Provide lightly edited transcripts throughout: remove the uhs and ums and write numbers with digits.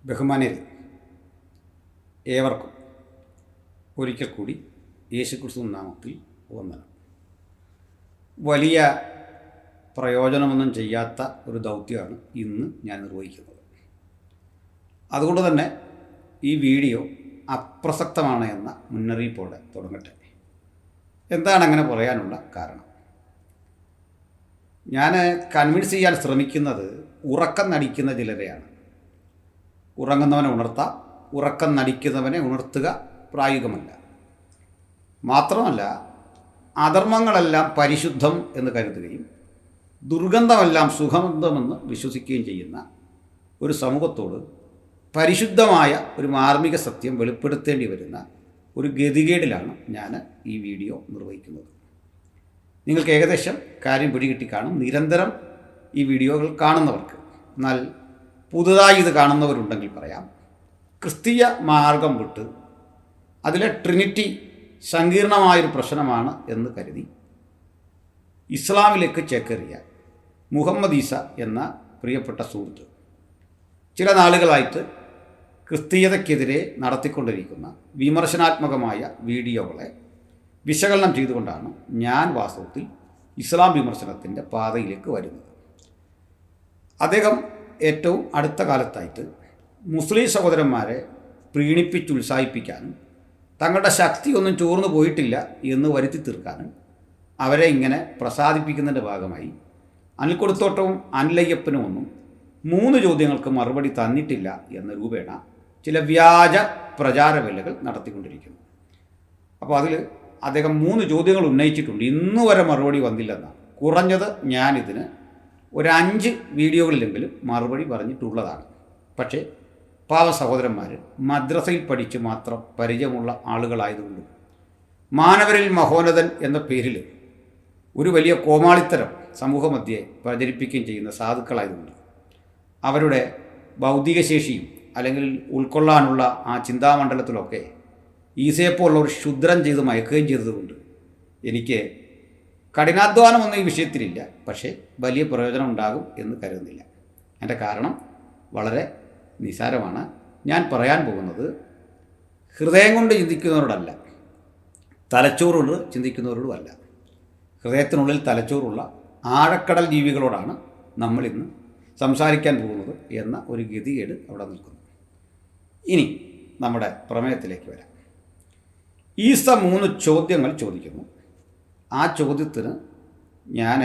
ബഹുമാന്യരെ, ഏവർക്കും ഒരിക്കൽ കൂടി യേശുക്രിസ്തു നാമത്തിൽ വന്ദനം. വലിയ പ്രയോജനമൊന്നും ചെയ്യാത്ത ഒരു ദൗത്യമാണ് ഇന്ന് ഞാൻ നിർവഹിക്കുന്നത്. അതുകൊണ്ട് തന്നെ ഈ വീഡിയോ അപ്രസക്തമാണ് എന്ന മുന്നറിയിപ്പോടെ തുടങ്ങട്ടെ. എന്താണ് അങ്ങനെ പറയാനുള്ള കാരണം? ഞാൻ കൺവിൻസ് ചെയ്യാൻ ശ്രമിക്കുന്നത് ഉറക്കം നടിക്കുന്ന ചിലരെയാണ്. ഉറങ്ങുന്നവനെ ഉണർത്താം, ഉറക്കം നടിക്കുന്നവനെ ഉണർത്തുക പ്രായോഗികമല്ല. മാത്രമല്ല, അധർമ്മങ്ങളെല്ലാം പരിശുദ്ധം എന്ന് കരുതുകയും ദുർഗന്ധമെല്ലാം സുഗന്ധമെന്ന് വിശ്വസിക്കുകയും ചെയ്യുന്ന ഒരു സമൂഹത്തോട് പരിശുദ്ധമായ ഒരു മാർമിക സത്യം വെളിപ്പെടുത്തേണ്ടി വരുന്ന ഒരു ഗതികേടിലാണ് ഞാൻ ഈ വീഡിയോ നിർവഹിക്കുന്നത്. നിങ്ങൾക്ക് ഏകദേശം കാര്യം പിടികിട്ടി കാണും, നിരന്തരം ഈ വീഡിയോകൾ കാണുന്നവർക്ക്. എന്നാൽ പുതുതായി ഇത് കാണുന്നവരുണ്ടെങ്കിൽ പറയാം, ക്രിസ്തീയ മാർഗം വിട്ട് അതിലെ ട്രിനിറ്റി സങ്കീർണമായൊരു പ്രശ്നമാണ് എന്ന് കരുതി ഇസ്ലാമിലേക്ക് ചേക്കേറിയ മുഹമ്മദ് ഈസ എന്ന പ്രിയപ്പെട്ട സുഹൃത്ത് ചില നാളുകളായിട്ട് ക്രിസ്തീയതയ്ക്കെതിരെ നടത്തിക്കൊണ്ടിരിക്കുന്ന വിമർശനാത്മകമായ വീഡിയോകളെ വിശകലനം ചെയ്തുകൊണ്ടാണ് ഞാൻ വാസ്തവത്തിൽ ഇസ്ലാം വിമർശനത്തിൻ്റെ പാതയിലേക്ക് വരുന്നത്. അദ്ദേഹം ഏറ്റവും അടുത്ത കാലത്തായിട്ട് മുസ്ലിം സഹോദരന്മാരെ പ്രീണിപ്പിച്ചുത്സാഹിപ്പിക്കാനും തങ്ങളുടെ ശക്തിയൊന്നും ചോർന്നു പോയിട്ടില്ല എന്ന് വരുത്തി തീർക്കാനും അവരെ ഇങ്ങനെ പ്രസാദിപ്പിക്കുന്നതിൻ്റെ ഭാഗമായി അനിൽക്കൊടുത്തോട്ടവും അനിലയ്യപ്പനും ഒന്നും 3 ചോദ്യങ്ങൾക്ക് മറുപടി തന്നിട്ടില്ല എന്ന രൂപേണ ചില വ്യാജ പ്രചാരവേലകൾ നടത്തിക്കൊണ്ടിരിക്കുന്നു. അപ്പോൾ അതിൽ അദ്ദേഹം 3 ചോദ്യങ്ങൾ ഉന്നയിച്ചിട്ടുണ്ട്. ഇന്നു വരെ മറുപടി വന്നില്ലെന്നാണ്. കുറഞ്ഞത് ഞാനിതിന് ഒരു 5 വീഡിയോകളിലെങ്കിലും മറുപടി പറഞ്ഞിട്ടുള്ളതാണ്. പക്ഷേ പാവ സഹോദരന്മാർ മദ്രസയിൽ പഠിച്ച് മാത്രം പരിചയമുള്ള ആളുകളായതുകൊണ്ടും മാനവരിൽ മഹോന്നതൻ എന്ന പേരിൽ ഒരു വലിയ കോമാളിത്തരം സമൂഹമധ്യേ പ്രചരിപ്പിക്കുകയും ചെയ്യുന്ന സാധുക്കളായതുകൊണ്ട് അവരുടെ ബൗദ്ധിക ശേഷിയും അല്ലെങ്കിൽ ഉൾക്കൊള്ളാനുള്ള ആ ചിന്താമണ്ഡലത്തിലൊക്കെ ഈസയെപ്പോലുള്ള ഒരു ക്ഷുദ്രം ചെയ്ത് മയക്കുകയും ചെയ്തതുകൊണ്ട് എനിക്ക് കഠിനാധ്വാനമൊന്നും ഈ വിഷയത്തിലില്ല. പക്ഷേ വലിയ പ്രയോജനം ഉണ്ടാകും എന്ന് കരുതുന്നില്ല. എൻ്റെ കാരണം വളരെ നിസാരമാണ്. ഞാൻ പറയാൻ പോകുന്നത് ഹൃദയം കൊണ്ട് ചിന്തിക്കുന്നവരോടല്ല, തലച്ചോറുകൊണ്ട് ചിന്തിക്കുന്നവരോടുമല്ല. ഹൃദയത്തിനുള്ളിൽ തലച്ചോറുള്ള ആഴക്കടൽ ജീവികളോടാണ് നമ്മളിന്ന് സംസാരിക്കാൻ പോകുന്നത് എന്ന ഒരു ഗതികേട് അവിടെ നിൽക്കുന്നു. ഇനി നമ്മുടെ പ്രമേയത്തിലേക്ക് വരാം. ഈസ 3 ചോദ്യങ്ങൾ ചോദിക്കുന്നു. ആ ചോദ്യത്തിന് ഞാൻ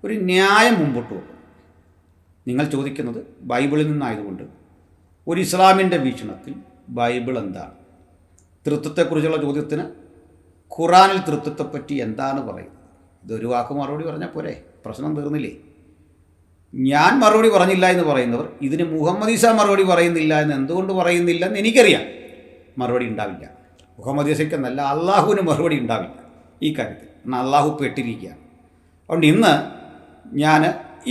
ഒരു ന്യായം മുമ്പോട്ട് വെക്കും. നിങ്ങൾ ചോദിക്കുന്നത് ബൈബിളിൽ നിന്നായതുകൊണ്ട് ഒരു ഇസ്ലാമിൻ്റെ വീക്ഷണത്തിൽ ബൈബിൾ എന്താണ്? തൃത്വത്തെക്കുറിച്ചുള്ള ചോദ്യത്തിന് ഖുറാനിൽ തൃത്വത്തെപ്പറ്റി എന്താണ് പറയുന്നത്? ഇതൊരു വാക്ക് മറുപടി പറഞ്ഞാൽ പോരെ, പ്രശ്നം തീർന്നില്ലേ? ഞാൻ മറുപടി പറഞ്ഞില്ല എന്ന് പറയുന്നവർ ഇതിന് മുഹമ്മദ് ഈസ മറുപടി പറയുന്നില്ല എന്ന് എന്തുകൊണ്ട് പറയുന്നില്ലെന്ന് എനിക്കറിയാം. മറുപടി ഉണ്ടാവില്ല. മുഹമ്മദ് ഈസയ്ക്കെന്നല്ല, അള്ളാഹുവിന് മറുപടി ഉണ്ടാവില്ല ഈ കാര്യത്തിൽ. എന്നാൽ അള്ളാഹു പെട്ടിരിക്കുകയാണ്. അതുകൊണ്ട് ഇന്ന് ഞാൻ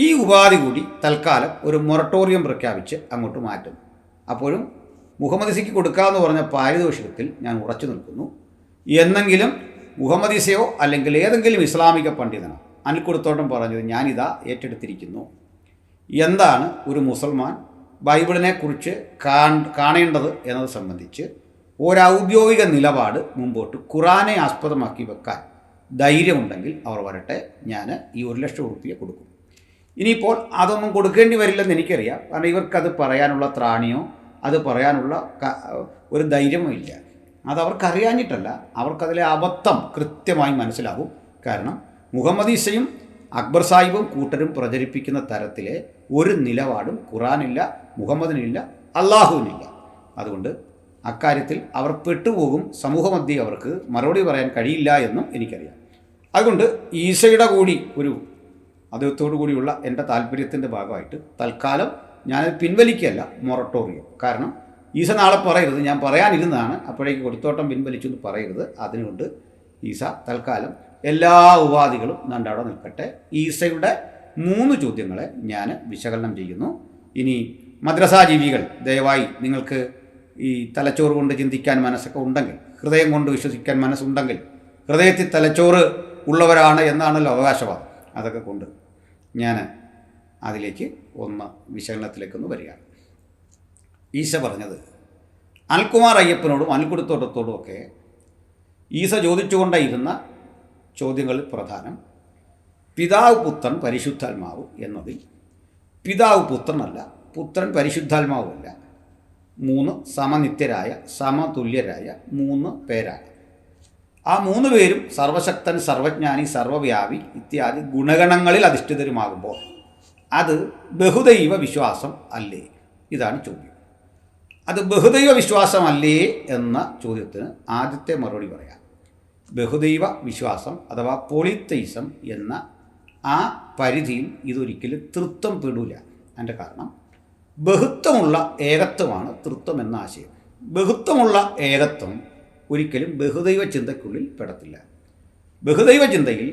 ഈ ഉപാധി കൂടി തൽക്കാലം ഒരു മൊറട്ടോറിയം പ്രഖ്യാപിച്ച് അങ്ങോട്ട് മാറ്റും. അപ്പോഴും മുഹമ്മദ് ഈസയ്ക്ക് കൊടുക്കാമെന്ന് പറഞ്ഞ പാരിതോഷികത്തിൽ ഞാൻ ഉറച്ചു നിൽക്കുന്നു. എന്നെങ്കിലും മുഹമ്മദ് ഈസയോ അല്ലെങ്കിൽ ഏതെങ്കിലും ഇസ്ലാമിക പണ്ഡിതനോ അനിൽക്കൊടുത്തോട്ടം പറഞ്ഞത് ഞാനിതാ ഏറ്റെടുത്തിരിക്കുന്നു. എന്താണ് ഒരു മുസൽമാൻ ബൈബിളിനെക്കുറിച്ച് കാണേണ്ടത് എന്നത് സംബന്ധിച്ച് ഒരൗദ്യോഗിക നിലപാട് മുമ്പോട്ട് ഖുറാനെ ആസ്പദമാക്കി വെക്കാൻ ധൈര്യമുണ്ടെങ്കിൽ അവർ വരട്ടെ. ഞാൻ ഈ 1 ലക്ഷം ഉറുപ്പിക കൊടുക്കും. ഇനിയിപ്പോൾ അതൊന്നും കൊടുക്കേണ്ടി വരില്ലെന്ന് എനിക്കറിയാം. കാരണം ഇവർക്കത് പറയാനുള്ള ത്രാണിയോ അത് പറയാനുള്ള ഒരു ധൈര്യമോ ഇല്ല. അതവർക്കറിയാഞ്ഞിട്ടല്ല, അവർക്കതിലെ അബദ്ധം കൃത്യമായി മനസ്സിലാവും. കാരണം മുഹമ്മദ് ഈസയും അക്ബർ സാഹിബും കൂട്ടരും പ്രചരിപ്പിക്കുന്ന തരത്തിലെ ഒരു നിലപാടും ഖുറാനില്ല, മുഹമ്മദിനില്ല, അള്ളാഹുവിനില്ല. അതുകൊണ്ട് അക്കാര്യത്തിൽ അവർ പെട്ടുപോകും. സമൂഹമധ്യേ അവർക്ക് മറുപടി പറയാൻ കഴിയില്ല എന്നും എനിക്കറിയാം. അതുകൊണ്ട് ഈസയുടെ കൂടി ഒരു അദ്ദേഹത്തോടു കൂടിയുള്ള എൻ്റെ താല്പര്യത്തിൻ്റെ ഭാഗമായിട്ട് തൽക്കാലം ഞാൻ പിൻവലിക്കുകയല്ല, മൊറട്ടോറിയം. കാരണം ഈസ നാളെ പറയരുത്, ഞാൻ പറയാനിരുന്നതാണ്, അപ്പോഴേക്ക് കൊടുത്തോട്ടം പിൻവലിച്ചു എന്ന് പറയരുത്. അതിനുകൊണ്ട് ഈസ തൽക്കാലം എല്ലാ ഉപാധികളും അവിടെ നിൽക്കട്ടെ. ഈസയുടെ 3 ചോദ്യങ്ങളെ ഞാൻ വിശകലനം ചെയ്യുന്നു. ഇനി മദ്രസാ ജീവികൾ, ദയവായി നിങ്ങൾക്ക് ഈ തലച്ചോറ് കൊണ്ട് ചിന്തിക്കാൻ മനസ്സൊക്കെ ഉണ്ടെങ്കിൽ, ഹൃദയം കൊണ്ട് വിശ്വസിക്കാൻ മനസ്സുണ്ടെങ്കിൽ, ഹൃദയത്തിൽ തലച്ചോറ് ഉള്ളവരാണ് എന്നാണല്ലോ അവകാശവാദം, അതൊക്കെ കൊണ്ട് ഞാൻ അതിലേക്ക് വിശകലനത്തിലേക്കൊന്ന് വരികയാണ്. ഈശ പറഞ്ഞത് അനിൽകുമാർ അയ്യപ്പനോടും അനിൽക്കുടത്തോട്ടത്തോടും ഒക്കെ ഈശ ചോദിച്ചുകൊണ്ടേയിരുന്ന ചോദ്യങ്ങളിൽ പ്രധാനം പിതാവ് പുത്രൻ പരിശുദ്ധാത്മാവ് എന്നതിൽ പിതാവ് പുത്രനല്ല, പുത്രൻ പരിശുദ്ധാത്മാവുമല്ല, മൂന്ന് സമനിത്യരായ സമതുല്യരായ മൂന്ന് പേരാണ്. ആ മൂന്ന് പേരും സർവശക്തൻ, സർവജ്ഞാനി, സർവവ്യാപി ഇത്യാദി ഗുണഗണങ്ങളിൽ അധിഷ്ഠിതരുമാകുമ്പോൾ അത് ബഹുദൈവ വിശ്വാസം അല്ലേ? ഇതാണ് ചോദ്യം. അത് ബഹുദൈവ വിശ്വാസമല്ലേ എന്ന ചോദ്യത്തിന് ആദ്യത്തെ മറുപടി പറയാം. ബഹുദൈവ വിശ്വാസം അഥവാ പോളിതെയിസം എന്ന ആ പരിധിയിൽ ഇതൊരിക്കലും തൃത്വം പെടില്ല. അതിൻ്റെ കാരണം ബഹുത്വമുള്ള ഏകത്വമാണ് തൃത്വം എന്ന ആശയം. ബഹുത്വമുള്ള ഏകത്വം ഒരിക്കലും ബഹുദൈവ ചിന്തയ്ക്കുള്ളിൽ പെടത്തില്ല. ബഹുദൈവ ചിന്തയിൽ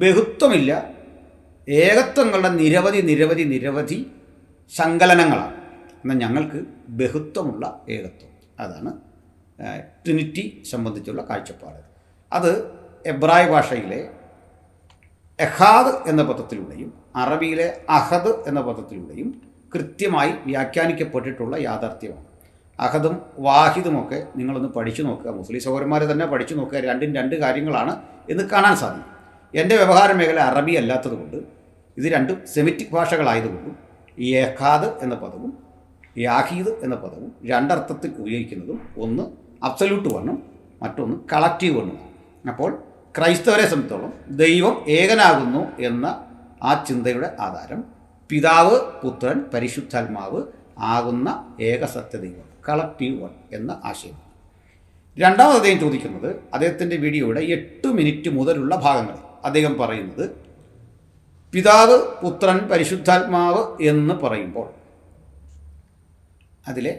ബഹുത്വമില്ല, ഏകത്വങ്ങളുടെ നിരവധി നിരവധി നിരവധി സങ്കലനങ്ങളാണ്. എന്നാൽ ഞങ്ങൾക്ക് ബഹുത്വമുള്ള ഏകത്വം, അതാണ് ട്രിനിറ്റി സംബന്ധിച്ചുള്ള കാഴ്ചപ്പാട്. അത് എബ്രായ ഭാഷയിലെ എഹാദ് എന്ന പദത്തിലൂടെയും അറബിയിലെ അഹദ് എന്ന പദത്തിലൂടെയും കൃത്യമായി വ്യാഖ്യാനിക്കപ്പെട്ടിട്ടുള്ള യാഥാർത്ഥ്യമാണ്. അഹദും വാഹിദുമൊക്കെ നിങ്ങളൊന്ന് പഠിച്ചു നോക്കുക, മുസ്ലിം സഹോദരന്മാർ തന്നെ പഠിച്ചു നോക്കുക. രണ്ടും രണ്ട് കാര്യങ്ങളാണ് എന്ന് കാണാൻ സാധിക്കും. എൻ്റെ വ്യവഹാര മേഖല അറബി അല്ലാത്തതുകൊണ്ട്, ഇത് രണ്ടും സെമിറ്റിക് ഭാഷകളായതുകൊണ്ടും ഈ എഹാദ് എന്ന പദവും യാഹീദ് എന്ന പദവും രണ്ടർത്ഥത്തിൽ ഉപയോഗിക്കുന്നതും ഒന്ന് അബ്സല്യൂട്ട് വണ്ണും മറ്റൊന്ന് കളക്റ്റീവ് വണ്ണുമാണ്. അപ്പോൾ ക്രൈസ്തവരെ സംബന്ധിച്ചോളം ദൈവം ഏകനാകുന്നു എന്ന ആ ചിന്തയുടെ ആധാരം പിതാവ് പുത്രൻ പരിശുദ്ധാത്മാവ് ആകുന്ന ഏകസത്യദൈവം, കളക്റ്റീവ് വൺ എന്ന ആശയമാണ്. രണ്ടാമത് അദ്ദേഹം ചോദിക്കുന്നത്, അദ്ദേഹത്തിൻ്റെ വീഡിയോയുടെ 8 മിനിറ്റ് മുതലുള്ള ഭാഗങ്ങൾ അദ്ദേഹം പറയുന്നത് പിതാവ് പുത്രൻ പരിശുദ്ധാത്മാവ് എന്ന് പറയുമ്പോൾ അതിലെ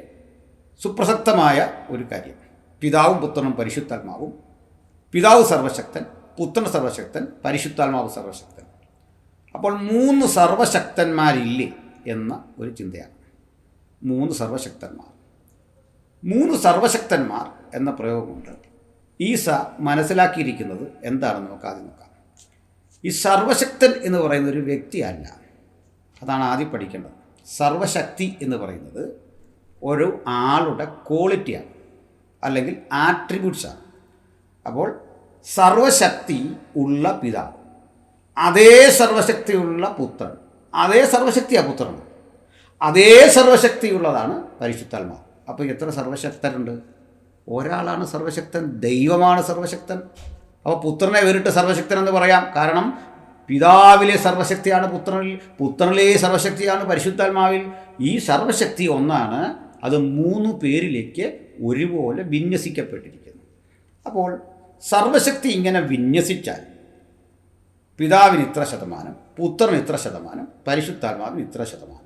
സുപ്രസക്തമായ ഒരു കാര്യം, പിതാവും പുത്രനും പരിശുദ്ധാത്മാവും, പിതാവ് സർവശക്തൻ, പുത്രൻ സർവശക്തൻ, പരിശുദ്ധാത്മാവ് സർവശക്തൻ. അപ്പോൾ 3 സർവശക്തന്മാരില്ലേ എന്ന ഒരു ചിന്തയാണ്. 3 സർവശക്തന്മാർ. 3 സർവശക്തന്മാർ എന്ന പ്രയോഗം കൊണ്ട് ഈസ മനസ്സിലാക്കിയിരിക്കുന്നത് എന്താണെന്ന് നമുക്ക് ആദ്യം നോക്കാം. ഈ സർവശക്തൻ എന്ന് പറയുന്ന ഒരു വ്യക്തിയല്ല, അതാണ് ആദ്യം പഠിക്കേണ്ടത്. സർവശക്തി എന്ന് പറയുന്നത് ഒരു ആളുടെ ക്വാളിറ്റിയാണ്, അല്ലെങ്കിൽ ആട്രിബ്യൂട്ട്സാണ്. അപ്പോൾ സർവശക്തി ഉള്ള പിതാവ്, അതേ സർവശക്തിയുള്ള പുത്രൻ, അതേ സർവശക്തിയാണ് പുത്രൻ, അതേ സർവശക്തിയുള്ളതാണ് പരിശുദ്ധാത്മാവ്. അപ്പോൾ എത്ര സർവശക്തരുണ്ട്? ഒരാളാണ് സർവശക്തൻ, ദൈവമാണ് സർവശക്തൻ. അപ്പോൾ പുത്രനെ വേറിട്ട് സർവശക്തൻ എന്ന് പറയാം. കാരണം പിതാവിലെ സർവശക്തിയാണ് പുത്രനിൽ, പുത്രനിലെ സർവശക്തിയാണ് പരിശുദ്ധാത്മാവിൽ. ഈ സർവശക്തി ഒന്നാണ്, അത് 3 പേരിലേക്ക് ഒരുപോലെ വിന്യസിക്കപ്പെട്ടിരിക്കുന്നു. അപ്പോൾ സർവശക്തി ഇങ്ങനെ വിന്യസിച്ചാൽ പിതാവിന് ഇത്ര ശതമാനം, പുത്രന് ഇത്ര ശതമാനം, പരിശുദ്ധാത്മാവിന് ഇത്ര ശതമാനം,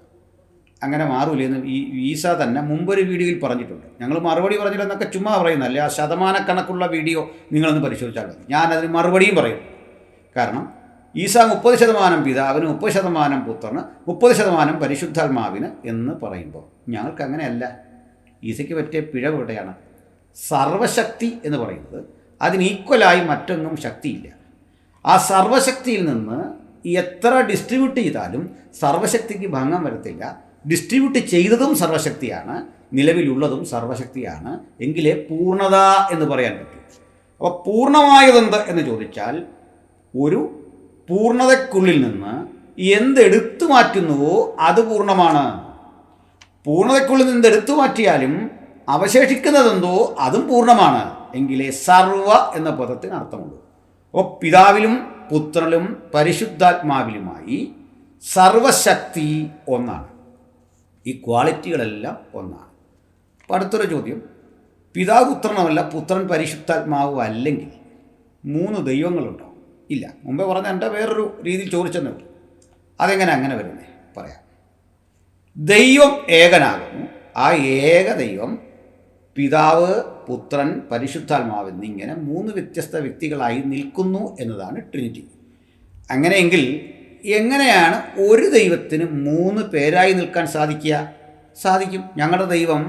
അങ്ങനെ മാറൂലെന്ന് ഈ ഈസ തന്നെ മുമ്പൊരു വീഡിയോയിൽ പറഞ്ഞിട്ടുണ്ട്. ഞങ്ങൾ മറുപടി പറഞ്ഞില്ലെന്നൊക്കെ ചുമ്മാ പറയുന്നതല്ലേ, ആ ശതമാനക്കണക്കുള്ള വീഡിയോ നിങ്ങളൊന്ന് പരിശോധിച്ചാൽ മതി. ഞാനതിന് മറുപടിയും പറയും. കാരണം ഈസ 30% പിതാവിന്, 30% പുത്രന്, 30% പരിശുദ്ധാത്മാവിന് എന്ന് പറയുമ്പോൾ ഞങ്ങൾക്ക് അങ്ങനെയല്ല. ഈസയ്ക്ക് പറ്റിയ പിഴവ് എവിടെയാണ്? സർവശക്തി എന്ന് പറയുന്നത് അതിന് ഈക്വലായി മറ്റൊന്നും ശക്തിയില്ല. ആ സർവശക്തിയിൽ നിന്ന് എത്ര ഡിസ്ട്രിബ്യൂട്ട് ചെയ്താലും സർവശക്തിക്ക് ഭംഗം വരത്തില്ല. ഡിസ്ട്രിബ്യൂട്ട് ചെയ്തതും സർവശക്തിയാണ്, നിലവിലുള്ളതും സർവശക്തിയാണ്. എങ്കിലേ പൂർണ്ണത എന്ന് പറയാൻ പറ്റും. അപ്പോൾ പൂർണ്ണമായതെന്ത് എന്ന് ചോദിച്ചാൽ, ഒരു പൂർണ്ണതയ്ക്കുള്ളിൽ നിന്ന് എന്തെടുത്തു മാറ്റുന്നുവോ അത് പൂർണ്ണമാണ്. പൂർണ്ണതയ്ക്കുള്ളിൽ നിന്ന് എടുത്തു മാറ്റിയാലും അവശേഷിക്കുന്നതെന്തോ അതും പൂർണ്ണമാണ്. എങ്കിലേ സർവ എന്ന പദത്തിന് അർത്ഥമുള്ളൂ. അപ്പോൾ പിതാവിലും പുത്രനിലും പരിശുദ്ധാത്മാവിലുമായി സർവശക്തി ഒന്നാണ്. ഈ ക്വാളിറ്റികളെല്ലാം ഒന്നാണ്. അപ്പോൾ അടുത്തൊരു ചോദ്യം, പിതാവ് പുത്രനുമല്ല, പുത്രൻ പരിശുദ്ധാത്മാവും അല്ലെങ്കിൽ 3 ദൈവങ്ങളുണ്ടോ? ഇല്ല. മുമ്പേ പറഞ്ഞ എൻ്റെ വേറൊരു രീതിയിൽ ചോദിച്ചെന്നേ ഉള്ളൂ. അതെങ്ങനെ അങ്ങനെ വരുന്നേ? പറയാം. ദൈവം ഏകനാകുന്നു. ആ ഏക ദൈവം പിതാവ് പുത്രൻ പരിശുദ്ധാത്മാവ് എന്നിങ്ങനെ 3 വ്യത്യസ്ത വ്യക്തികളായി നിൽക്കുന്നു എന്നതാണ് ട്രിനിറ്റി. അങ്ങനെയെങ്കിൽ എങ്ങനെയാണ് ഒരു ദൈവത്തിന് 3 പേരായി നിൽക്കാൻ സാധിക്കുക? സാധിക്കും. ഞങ്ങളുടെ ദൈവം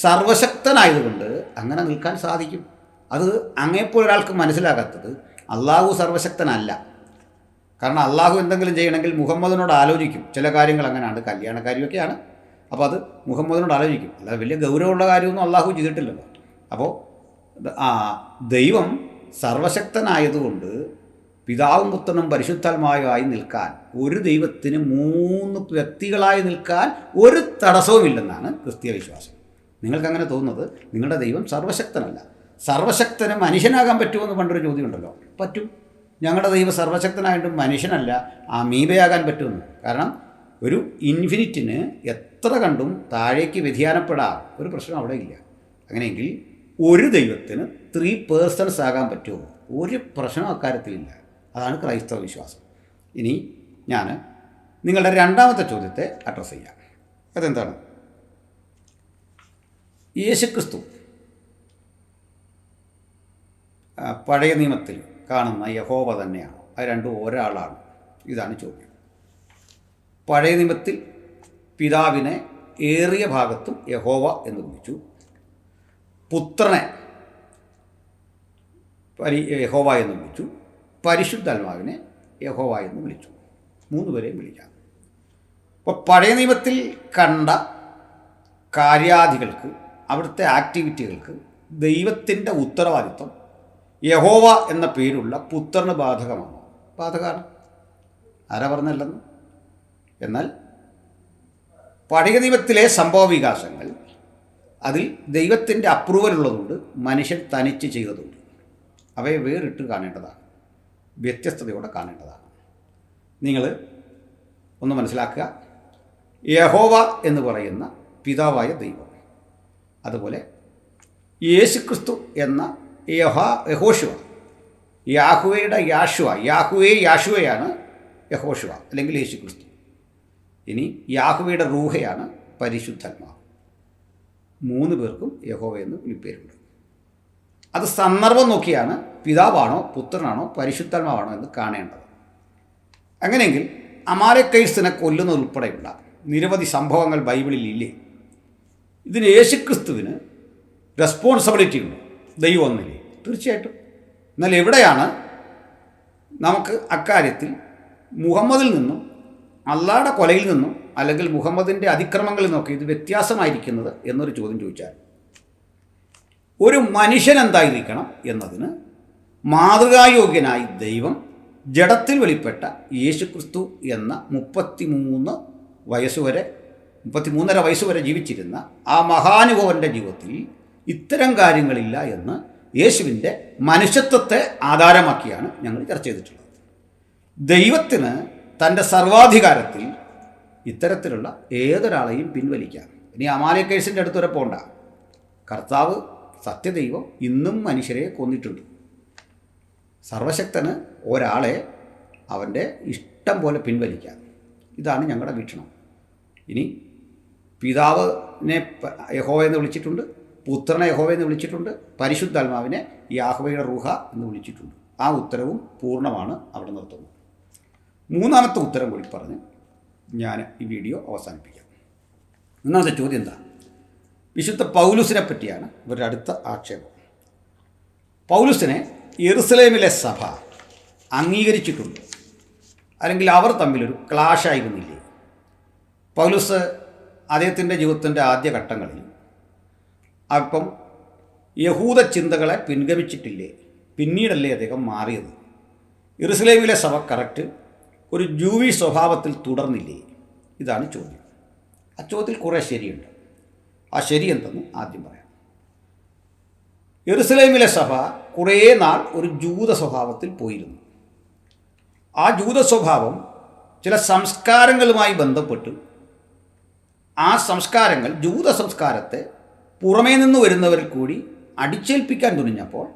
സർവശക്തനായതുകൊണ്ട് അങ്ങനെ നിൽക്കാൻ സാധിക്കും. അത് അങ്ങേപ്പോൾ ഒരാൾക്ക് മനസ്സിലാകാത്തത് അള്ളാഹു സർവശക്തനല്ല. കാരണം അള്ളാഹു എന്തെങ്കിലും ചെയ്യണമെങ്കിൽ മുഹമ്മദിനോട് ആലോചിക്കും. ചില കാര്യങ്ങൾ അങ്ങനെയാണ്, കല്യാണ കാര്യമൊക്കെയാണ്. അപ്പോൾ അത് മുഹമ്മദിനോട് ആലോചിക്കും. അല്ലാതെ വലിയ ഗൗരവമുള്ള കാര്യമൊന്നും അള്ളാഹു ചെയ്തിട്ടില്ലല്ലോ. അപ്പോൾ ദൈവം സർവശക്തനായതുകൊണ്ട് പിതാവും പുത്രനും പരിശുദ്ധാത്മാവുമായി നിൽക്കാൻ, ഒരു ദൈവത്തിന് 3 വ്യക്തികളായി നിൽക്കാൻ ഒരു തടസ്സവുമില്ലെന്നാണ് ക്രിസ്തീയ വിശ്വാസം. നിങ്ങൾക്കങ്ങനെ തോന്നുന്നത് നിങ്ങളുടെ ദൈവം സർവശക്തനല്ല. സർവശക്തന് മനുഷ്യനാകാൻ പറ്റുമെന്ന് പണ്ടൊരു ചോദ്യമുണ്ടല്ലോ. പറ്റും. ഞങ്ങളുടെ ദൈവം സർവശക്തനായിട്ടും മനുഷ്യനല്ല, അമീബയാകാൻ പറ്റുമെന്ന്. കാരണം ഒരു ഇൻഫിനിറ്റിന് എത്ര കണ്ടും താഴേക്ക് വ്യതിയാനപ്പെടാം, ഒരു പ്രശ്നം അവിടെ ഇല്ല. അങ്ങനെയെങ്കിൽ ഒരു ദൈവത്തിന് 3 പേഴ്സൺസ് ആകാൻ പറ്റുമോ? ഒരു പ്രശ്നം അക്കാര്യത്തിലില്ല. അതാണ് ക്രൈസ്തവ വിശ്വാസം. ഇനി ഞാൻ നിങ്ങളുടെ രണ്ടാമത്തെ ചോദ്യത്തെ അഡ്രസ്സ് ചെയ്യാം. അതെന്താണ്? യേശുക്രിസ്തു പഴയ നിയമത്തിൽ കാണുന്ന യഹോവ തന്നെയാണോ? അത് രണ്ടും ഒരാളാണ്? ഇതാണ് ചോദ്യം. പഴയ നിയമത്തിൽ പിതാവിനെ ഏറിയ ഭാഗത്തും യഹോവ എന്ന് വിളിച്ചു, പുത്രനെ യഹോവ എന്ന് വിളിച്ചു, പരിശുദ്ധാത്മാവിനെ യഹോവ എന്ന് വിളിച്ചു. 3 പേരെയും വിളിക്കാം. അപ്പോൾ പഴയ നിയമത്തിൽ കണ്ട കാര്യാദികൾക്ക്, അവിടുത്തെ ആക്ടിവിറ്റികൾക്ക് ദൈവത്തിൻ്റെ ഉത്തരവാദിത്വം യഹോവ എന്ന പേരുള്ള പുത്രന് ബാധകമാണോ? ബാധകമാണ്. ആരാ പറഞ്ഞല്ലെന്ന്? എന്നാൽ പഴയ നിയമത്തിലെ സംഭവ വികാസങ്ങൾ അതിൽ ദൈവത്തിൻ്റെ അപ്രൂവൽ ഉള്ളതുകൊണ്ട് മനുഷ്യൻ തനിച്ച് ചെയ്തതുണ്ട്. അവയെ വേറിട്ട് കാണേണ്ടതാണ്, വ്യത്യസ്തതയോടെ കാണേണ്ടതാണ്. നിങ്ങൾ ഒന്ന് മനസ്സിലാക്കുക. യഹോവ എന്ന് പറയുന്ന പിതാവായ ദൈവം, അതുപോലെ യേശുക്രിസ്തു എന്ന യഹോശുവ, യാഹുവയുടെ യാഹുവയാണ് യഹോശുവ അല്ലെങ്കിൽ യേശുക്രിസ്തു. ഇനി യാഹുവയുടെ റൂഹയാണ് പരിശുദ്ധാത്മാവ്. 3 പേർക്കും യഹോവ എന്ന് വിളിപ്പേരുണ്ട്. അത് സന്ദർഭം നോക്കിയാണ് പിതാവാണോ പുത്രനാണോ പരിശുദ്ധാത്മാവാണോ എന്ന് കാണേണ്ടത്. അങ്ങനെയെങ്കിൽ അമാലേക്കൈറ്റ്സിനെ കൊല്ലുന്നതുൾപ്പെടെയുള്ള നിരവധി സംഭവങ്ങൾ ബൈബിളിൽ ഇല്ലേ? ഇതിന് യേശുക്രിസ്തുവിന് റെസ്പോൺസിബിലിറ്റി ഉണ്ട്, ദൈവം ഒന്നില്ലേ? തീർച്ചയായിട്ടും. എന്നാൽ എവിടെയാണ് നമുക്ക് അക്കാര്യത്തിൽ മുഹമ്മദിൽ നിന്നും അള്ളാഹുടെ കൊലയിൽ നിന്നും അല്ലെങ്കിൽ മുഹമ്മദിൻ്റെ അതിക്രമങ്ങളിൽ നിന്നൊക്കെ ഇത് വ്യത്യാസമായിരിക്കുന്നത് എന്നൊരു ചോദ്യം ചോദിച്ചാൽ, ഒരു മനുഷ്യൻ എന്തായിരിക്കണം എന്നതിന് മാതൃകായോഗ്യനായി ദൈവം ജഡത്തിൽ വെളിപ്പെട്ട യേശുക്രിസ്തു എന്ന 33 വയസ്സ് വരെ ജീവിച്ചിരുന്ന ആ മഹാനുഭവൻ്റെ ജീവിതത്തിൽ ഇത്തരം കാര്യങ്ങളില്ല എന്ന് യേശുവിൻ്റെ മനുഷ്യത്വത്തെ ആധാരമാക്കിയാണ് ഞങ്ങൾ ചർച്ച ചെയ്തിട്ടുള്ളത്. ദൈവത്തിന് തൻ്റെ സർവാധികാരത്തിൽ ഇത്തരത്തിലുള്ള ഏതൊരാളെയും പിൻവലിക്കാം. ഇനി അമാലേക്കൈറ്റ്സിൻ്റെ അടുത്ത് വരെ പോകണ്ട. കർത്താവ് സത്യദൈവം ഇന്നും മനുഷ്യരെ കൊന്നിട്ടുണ്ട്. സർവശക്തന് ഒരാളെ അവൻ്റെ ഇഷ്ടം പോലെ പിൻവലിക്കാം. ഇതാണ് ഞങ്ങളുടെ വീക്ഷണം. ഇനി പിതാവിനെ യഹോവ എന്ന് വിളിച്ചിട്ടുണ്ട്, പുത്രനെ യഹോവ എന്ന് വിളിച്ചിട്ടുണ്ട്, പരിശുദ്ധാത്മാവിനെ യാഹ്വയുടെ റൂഹ എന്ന് വിളിച്ചിട്ടുണ്ട്. ആ ഉത്തരവും പൂർണ്ണമാണ്. അവിടെ നിർത്തുന്നു. 3ാമത്തെ ഉത്തരം കൂടി പറഞ്ഞ് ഞാൻ ഈ വീഡിയോ അവസാനിപ്പിക്കാം. 1ാമത്തെ ചോദ്യം എന്താ? വിശുദ്ധ പൗലുസിനെ പറ്റിയാണ് ഇവരുടെ അടുത്ത ആക്ഷേപം. പൗലുസിനെ യെരുസലേമിലെ സഭ അംഗീകരിച്ചിട്ടുണ്ട്, അല്ലെങ്കിൽ അവർ തമ്മിലൊരു ക്ലാഷായിരുന്നില്ലേ? പൗലുസ് അദ്ദേഹത്തിൻ്റെ ജീവിതത്തിൻ്റെ ആദ്യഘട്ടങ്ങളിൽ അല്പം യഹൂദ ചിന്തകളെ പിൻഗമിച്ചിട്ടില്ലേ? പിന്നീടല്ലേ അദ്ദേഹം മാറിയത്? യെരുസലേമിലെ സഭ കറക്റ്റ് ഒരു ജൂവിഷ് സ്വഭാവത്തിൽ തുടർന്നില്ലേ? ഇതാണ് ചോദ്യം. ആ ചോദ്യത്തിൽ കുറേ ശരിയുണ്ട്. ആ ശരി എന്തെന്ന് ആദ്യം പറയാം. യെരുസലേമിലെ സഭ കുറേ നാൾ ഒരു ജൂത സ്വഭാവത്തിൽ പോയിരുന്നു. ആ ജൂത സ്വഭാവം ചില സംസ്കാരങ്ങളുമായി ബന്ധപ്പെട്ട് ആ സംസ്കാരങ്ങൾ ജൂത സംസ്കാരത്തെ പുറമേ നിന്ന് വരുന്നവരിൽ കൂടി അടിച്ചേൽപ്പിക്കാൻ തുനിഞ്ഞപ്പോൾ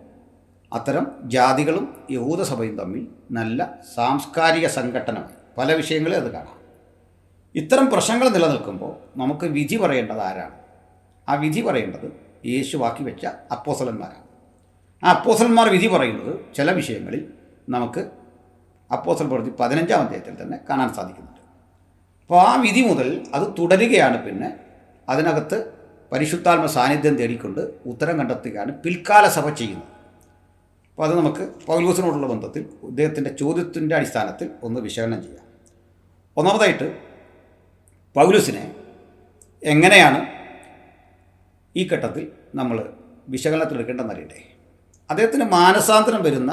അത്തരം ജാതികളും യഹൂദസഭയും തമ്മിൽ നല്ല സാംസ്കാരിക സംഘട്ടനമായി. പല വിഷയങ്ങളിൽ അത് കാണാം. ഇത്തരം പ്രശ്നങ്ങൾ നിലനിൽക്കുമ്പോൾ നമുക്ക് വിധി പറയേണ്ടത് ആരാണ്? ആ വിധി പറയേണ്ടത് യേശുവാക്കി വെച്ച അപ്പോസ്തലന്മാരാണ്. ആ അപ്പോസ്തലന്മാർ വിധി പറയുന്നത് ചില വിഷയങ്ങളിൽ നമുക്ക് അപ്പോസ്തല പ്രവൃത്തി 15-ാം അധ്യായത്തിൽ തന്നെ കാണാൻ സാധിക്കുന്നുണ്ട്. അപ്പോൾ ആ വിധി മുതൽ അത് തുടരുകയാണ്. പിന്നെ അതിനകത്ത് പരിശുദ്ധാത്മ സാന്നിധ്യം തേടിക്കൊണ്ട് ഉത്തരം കണ്ടെത്തുകയാണ് പിൽക്കാല സഭ ചെയ്യുന്നത്. അപ്പോൾ അത് നമുക്ക് പൗലോസിനോടുള്ള ബന്ധത്തിൽ ഇദ്ദേഹത്തിൻ്റെ ചോദ്യത്തിൻ്റെ അടിസ്ഥാനത്തിൽ ഒന്ന് വിശകലനം ചെയ്യാം. ഒന്നാമതായിട്ട് പൗലോസിനെ എങ്ങനെയാണ് ഈ ഘട്ടത്തിൽ നമ്മൾ വിശകലനത്തിലെടുക്കേണ്ടെന്നറിയട്ടെ. അദ്ദേഹത്തിന് മാനസാന്തരം വരുന്ന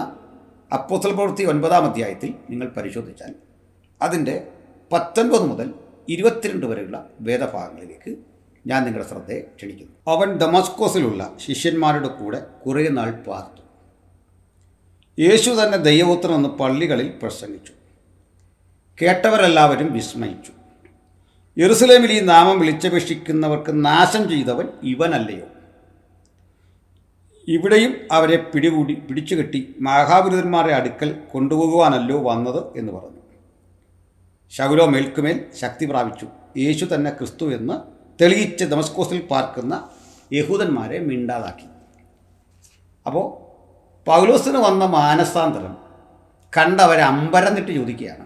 അപ്പോസ്തല പ്രവൃത്തി 9-ാം അധ്യായത്തിൽ നിങ്ങൾ പരിശോധിച്ചാൽ അതിൻ്റെ 19 മുതൽ 22 വരെയുള്ള വേദഭാഗങ്ങളിലേക്ക് ഞാൻ നിങ്ങളുടെ ശ്രദ്ധയെ ക്ഷണിക്കുന്നു. അവൻ ദമസ്കോസിലുള്ള ശിഷ്യന്മാരുടെ കൂടെ കുറേ നാൾ പാർത്തു. യേശു തന്നെ ദൈവപുത്രനെന്ന് പള്ളികളിൽ പ്രസംഗിച്ചു. കേട്ടവരെല്ലാവരും വിസ്മയിച്ചു. യെരുസലേമിൽ ഈ നാമം വിളിച്ചപേക്ഷിക്കുന്നവർക്ക് നാശം ചെയ്തവൻ ഇവനല്ലയോ? ഇവിടെയും അവരെ പിടിച്ചുകെട്ടി മഹാപുരുഷന്മാരുടെ അടുക്കൽ കൊണ്ടുപോകുവാനല്ലോ വന്നത് എന്ന് പറഞ്ഞു. ശൗലോ മേൽക്കുമേൽ ശക്തി പ്രാപിച്ചു. യേശു തന്നെ ക്രിസ്തു എന്ന് തെളിയിച്ച് ദമസ്കോസിൽ പാർക്കുന്ന യഹൂദന്മാരെ മിണ്ടാതാക്കി. അപ്പോൾ പൗലോസിന് വന്ന മാനസാന്തരം കണ്ടവരെ അമ്പരന്നിട്ട് ചോദിക്കുകയാണ്,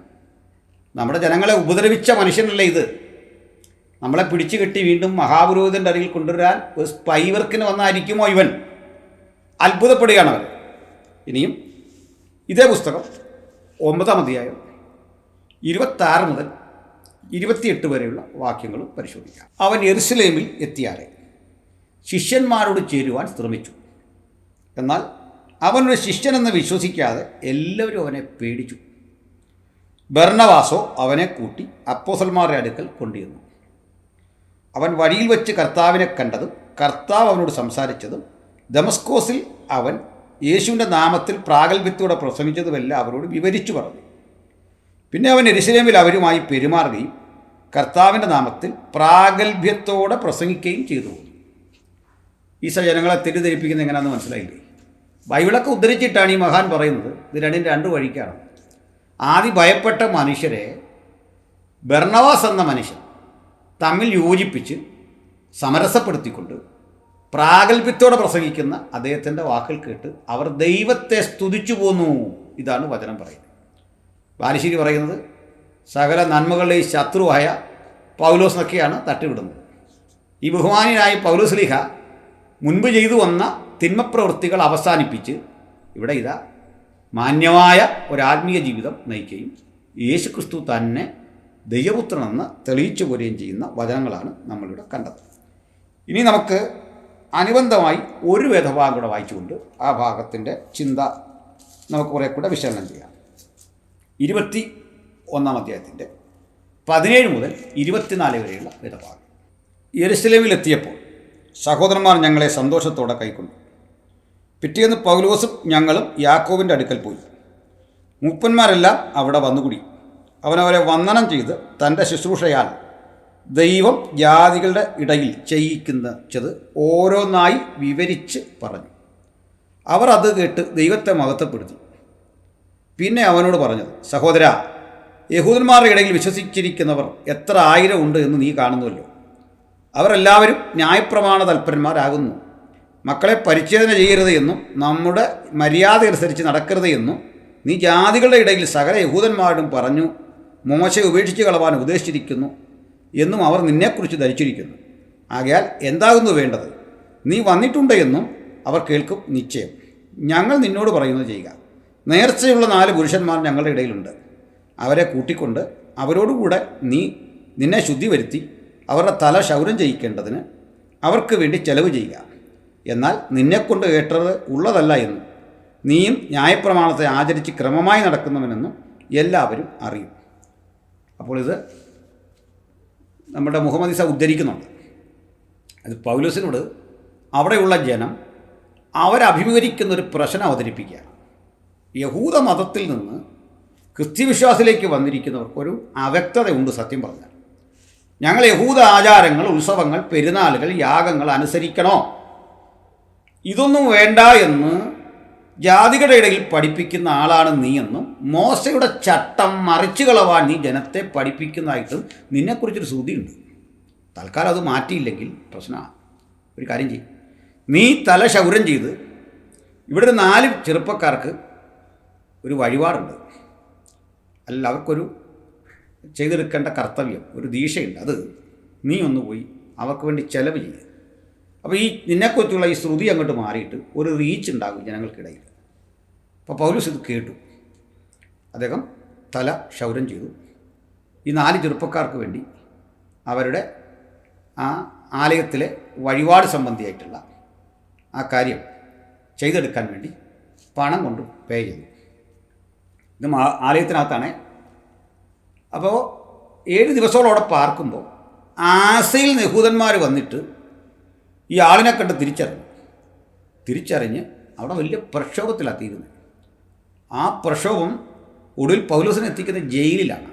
നമ്മുടെ ജനങ്ങളെ ഉപദ്രവിച്ച മനുഷ്യനല്ലേ ഇത്? നമ്മളെ പിടിച്ചു കെട്ടി വീണ്ടും മഹാപുരോഹിതൻ്റെ അരികിൽ കൊണ്ടുവരാൻ ഒരു സ്പൈ വർക്കിന് വന്നായിരിക്കുമോ ഇവൻ? അത്ഭുതപ്പെടുകയാണ് അവർ. ഇനിയും ഇതേ പുസ്തകം 9-ാം അധ്യായം 26 മുതൽ 28 വരെയുള്ള വാക്യങ്ങളും പരിശോധിക്കാം. അവൻ യെരുസലേമിൽ എത്തിയാറെ ശിഷ്യന്മാരോട് ചേരുവാൻ ശ്രമിച്ചു. എന്നാൽ അവനൊരു ശിഷ്യനെന്ന് വിശ്വസിക്കാതെ എല്ലാവരും അവനെ പേടിച്ചു. ബർന്നബാസോ അവനെ കൂട്ടി അപ്പോസ്തലന്മാരുടെ അടുക്കൽ കൊണ്ടുവന്നു. അവൻ വഴിയിൽ വെച്ച് കർത്താവിനെ കണ്ടതും കർത്താവ് അവനോട് സംസാരിച്ചതും ദമസ്കോസിൽ അവൻ യേശുവിൻ്റെ നാമത്തിൽ പ്രാഗൽഭ്യത്തോടെ പ്രസംഗിച്ചതുമെല്ലാം അവരോട് വിവരിച്ചു പറഞ്ഞു. പിന്നെ അവൻ യെരുശലേമിൽ അവരുമായി പെരുമാറുകയും കർത്താവിൻ്റെ നാമത്തിൽ പ്രാഗൽഭ്യത്തോടെ പ്രസംഗിക്കുകയും ചെയ്തു. ഈ ജനങ്ങളെ തെറ്റിദ്ധരിപ്പിക്കുന്നത് എങ്ങനെയാണെന്ന് മനസ്സിലായില്ലേ? ബൈബിളൊക്കെ ഉദ്ധരിച്ചിട്ടാണ് ഈ മഹാൻ പറയുന്നത്. ഇത് രണ്ടിൻ്റെ 2 വഴിക്കാണ്. ആദ്യം ഭയപ്പെട്ട മനുഷ്യരെ ബർന്നബാസ് എന്ന മനുഷ്യൻ തമ്മിൽ യോജിപ്പിച്ച് സമരസപ്പെടുത്തിക്കൊണ്ട് പ്രാഗൽഭ്യത്തോടെ പ്രസംഗിക്കുന്ന അദ്ദേഹത്തിൻ്റെ വാക്കുകൾ കേട്ട് അവർ ദൈവത്തെ സ്തുതിച്ചു പോന്നു. ഇതാണ് വചനം പറയുന്നത്. ബാലുശ്ശേരി പറയുന്നത് സകല നന്മകളുടെ ഈ ശത്രുവായ പൗലോസ് എന്നൊക്കെയാണ് തട്ടിവിടുന്നത്. ഈ ബഹുമാനിയായ പൗലോസ് ലീഹ മുൻപ് ചെയ്തു വന്ന തിന്മപ്രവൃത്തികൾ അവസാനിപ്പിച്ച് ഇവിടെ ഇതാ മാന്യമായ ഒരാത്മീയ ജീവിതം നയിക്കുകയും യേശുക്രിസ്തു തന്നെ ദൈവപുത്രനെന്ന് തെളിയിച്ചു പോരുകയും ചെയ്യുന്ന വചനങ്ങളാണ് നമ്മളിവിടെ കണ്ടത്. ഇനി നമുക്ക് അനുബന്ധമായി ഒരു വേദഭാഗം കൂടെ വായിച്ചുകൊണ്ട് ആ ഭാഗത്തിൻ്റെ ചിന്ത നമുക്ക് കുറേ കൂടെ വിശകലനം ചെയ്യാം. 21-ാം അധ്യായത്തിൻ്റെ 17 മുതൽ 24 വരെയുള്ള വേദഭാഗം. യെരുശലേമിലെത്തിയപ്പോൾ സഹോദരന്മാർ ഞങ്ങളെ സന്തോഷത്തോടെ കൈക്കൊണ്ടു. പിറ്റേന്ന് പൗലോസും ഞങ്ങളും യാക്കോബിൻ്റെ അടുക്കൽ പോയി. മൂപ്പന്മാരെല്ലാം അവിടെ വന്നുകൂടി. അവനവരെ വന്ദനം ചെയ്ത് തൻ്റെ ശുശ്രൂഷയാൽ ദൈവം ജാതികളുടെ ഇടയിൽ ചെയ്യിക്കുന്നത് ഓരോന്നായി വിവരിച്ച് പറഞ്ഞു. അവർ അത് കേട്ട് ദൈവത്തെ മഹത്വപ്പെടുത്തി. പിന്നെ അവനോട് പറഞ്ഞത്, സഹോദരാ, യഹൂദന്മാരുടെ ഇടയിൽ വിശ്വസിച്ചിരിക്കുന്നവർ എത്ര 1000 ഉണ്ട് എന്ന് നീ കാണുന്നുവല്ലോ. അവരെല്ലാവരും ന്യായപ്രമാണ തൽപരന്മാരാകുന്നു. മക്കളെ പരിച്ഛേദന ചെയ്യരുത് എന്നും നമ്മുടെ മര്യാദ അനുസരിച്ച് നടക്കരുത് എന്നും നീ ജാതികളുടെ ഇടയിൽ സകല യഹൂദന്മാരോടും പറഞ്ഞു. മോശയെ ഉപേക്ഷിച്ച് കളവാൻ ഉപദേശിച്ചിരിക്കുന്നു എന്നും അവർ നിന്നെക്കുറിച്ച് ധരിച്ചിരിക്കുന്നു. ആകയാൽ എന്താകുന്നു വേണ്ടത്? നീ വന്നിട്ടുണ്ട് എന്നും അവർ കേൾക്കും നിശ്ചയം. ഞങ്ങൾ നിന്നോട് പറയുന്നത് ചെയ്യുക. നേർച്ചയുള്ള 4 പുരുഷന്മാർ ഞങ്ങളുടെ ഇടയിലുണ്ട്. അവരെ കൂട്ടിക്കൊണ്ട് അവരോടുകൂടെ നിന്നെ ശുദ്ധി വരുത്തി അവരുടെ തല ക്ഷൗരം ചെയ്യിക്കേണ്ടതിന് അവർക്ക് വേണ്ടി ചെലവ് ചെയ്യുക. എന്നാൽ നിന്നെക്കൊണ്ട് കേട്ടത് ഉള്ളതല്ല എന്നും നീയും ന്യായപ്രമാണത്തെ ആചരിച്ച് ക്രമമായി നടക്കുന്നവനെന്നും എല്ലാവരും അറിയും. അപ്പോൾ ഇത് നമ്മുടെ മുഹമ്മദ് ഈസ ഉദ്ധരിക്കുന്നുണ്ട്. അത് പൗലോസിനോട് അവിടെയുള്ള ജനം അവരഭിമുഖീകരിക്കുന്നൊരു പ്രശ്നം അവതരിപ്പിക്കുകയാണ്. യഹൂദ മതത്തിൽ നിന്ന് ക്രിസ്ത്യവിശ്വാസത്തിലേക്ക് വന്നിരിക്കുന്നവർക്കൊരു അവ്യക്തതയുണ്ട്. സത്യം പറഞ്ഞാൽ ഞങ്ങൾ യഹൂദ ആചാരങ്ങൾ, ഉത്സവങ്ങൾ, പെരുന്നാളുകൾ, യാഗങ്ങൾ അനുസരിക്കണോ? ഇതൊന്നും വേണ്ട എന്ന് ജാതികളുടെ ഇടയിൽ പഠിപ്പിക്കുന്ന ആളാണ് നീ എന്നും മോശയുടെ ചട്ടം മറിച്ചു കളവാൻ നീ ജനത്തെ പഠിപ്പിക്കുന്നതായിട്ടും നിന്നെക്കുറിച്ചൊരു ശ്രുതിയുണ്ട്. തൽക്കാലം അത് മാറ്റിയില്ലെങ്കിൽ പ്രശ്നമാണ്. ഒരു കാര്യം ചെയ്യും, നീ തല ക്ഷൗരം ചെയ്ത് ഇവിടെ ഒരു 4 ചെറുപ്പക്കാർക്ക് ഒരു വഴിപാടുണ്ട്, അല്ല അവർക്കൊരു ചെയ്തെടുക്കേണ്ട കർത്തവ്യം, ഒരു ദീക്ഷയുണ്ട്. അത് നീ ഒന്ന് പോയി അവർക്ക് വേണ്ടി ചെലവ് ചെയ്യുക. അപ്പോൾ ഈ നിന്നെക്കുറിച്ചുള്ള ഈ ശ്രുതി അങ്ങോട്ട് മാറിയിട്ട് ഒരു റീച്ച് ഉണ്ടാകും ജനങ്ങൾക്കിടയിൽ. അപ്പോൾ പൗലോസ് ഇത് കേട്ടു. അദ്ദേഹം തല ക്ഷൗരം ചെയ്തു. ഈ 4 ചെറുപ്പക്കാർക്ക് വേണ്ടി അവരുടെ ആ ആലയത്തിലെ വഴിപാട് സംബന്ധിയായിട്ടുള്ള ആ കാര്യം ചെയ്തെടുക്കാൻ വേണ്ടി പണം കൊണ്ട് പേ ചെയ്തു. ഇത് ആലയത്തിനകത്താണ്. അപ്പോൾ 7 ദിവസത്തോളം അവിടെ പാർക്കുമ്പോൾ ആസയിൽ യഹൂദന്മാർ വന്നിട്ട് ഈ ആളിനെ കണ്ട് തിരിച്ചറിഞ്ഞ് അവിടെ വലിയ പ്രക്ഷോഭത്തിലാണ് തീരുന്നത്. ആ പ്രക്ഷോഭം ഒടുവിൽ പൗലോസിനെ എത്തിക്കുന്ന ജയിലിലാണ്.